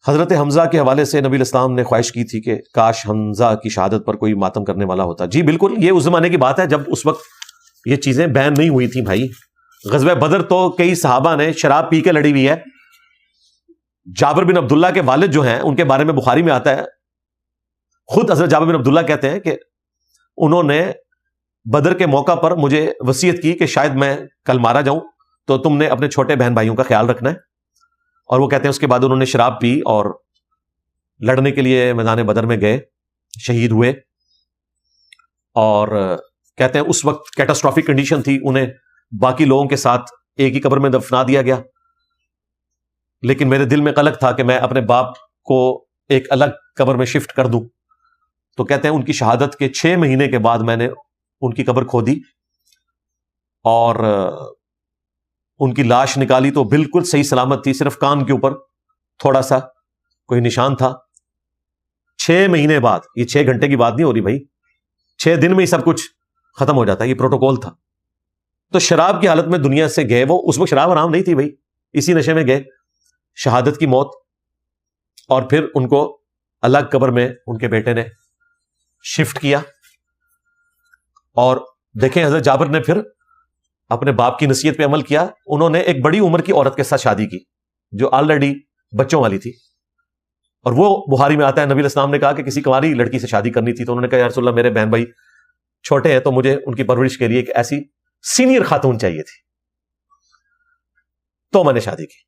حضرت حمزہ کے حوالے سے نبی الاسلام نے خواہش کی تھی کہ کاش حمزہ کی شہادت پر کوئی ماتم کرنے والا ہوتا. جی بالکل، یہ اس زمانے کی بات ہے جب اس وقت یہ چیزیں بین نہیں ہوئی تھیں بھائی. غزوہ بدر تو کئی صحابہ نے شراب پی کے لڑی ہوئی ہے. جابر بن عبداللہ کے والد جو ہیں ان کے بارے میں بخاری میں آتا ہے، خود حضرت جابر بن عبداللہ کہتے ہیں کہ انہوں نے بدر کے موقع پر مجھے وصیت کی کہ شاید میں کل مارا جاؤں تو تم نے اپنے چھوٹے بہن بھائیوں کا خیال رکھنا ہے. اور وہ کہتے ہیں اس کے بعد انہوں نے شراب پی اور لڑنے کے لیے میدان بدر میں گئے، شہید ہوئے. اور کہتے ہیں اس وقت کیٹاسٹرافک کنڈیشن تھی، انہیں باقی لوگوں کے ساتھ ایک ہی قبر میں دفنا دیا گیا. لیکن میرے دل میں قلق تھا کہ میں اپنے باپ کو ایک الگ قبر میں شفٹ کر دوں. تو کہتے ہیں ان کی شہادت کے 6 مہینے کے بعد میں نے ان کی قبر کھودی اور ان کی لاش نکالی تو بالکل صحیح سلامت تھی، صرف کان کے اوپر تھوڑا سا کوئی نشان تھا. 6 مہینے بعد، یہ 6 گھنٹے کی بات نہیں ہو رہی بھائی، 6 دن میں ہی سب کچھ ختم ہو جاتا ہے، یہ پروٹوکول تھا. تو شراب کی حالت میں دنیا سے گئے. وہ اس وقت شراب حرام نہیں تھی بھائی، اسی نشے میں گئے. شہادت کی موت، اور پھر ان کو الگ قبر میں ان کے بیٹے نے شفٹ کیا. اور دیکھیں حضرت جابر نے پھر اپنے باپ کی نصیحت پہ عمل کیا. انہوں نے ایک بڑی عمر کی عورت کے ساتھ شادی کی جو آلریڈی بچوں والی تھی. اور وہ بخاری میں آتا ہے نبی علیہ السلام نے کہا کہ کسی کنواری لڑکی سے شادی کرنی تھی تو انہوں نے کہا یا رسول اللہ میرے بہن بھائی چھوٹے ہیں تو مجھے ان کی پرورش کے لیے ایک ایسی سینئر خاتون چاہیے تھی، تو میں نے شادی کی.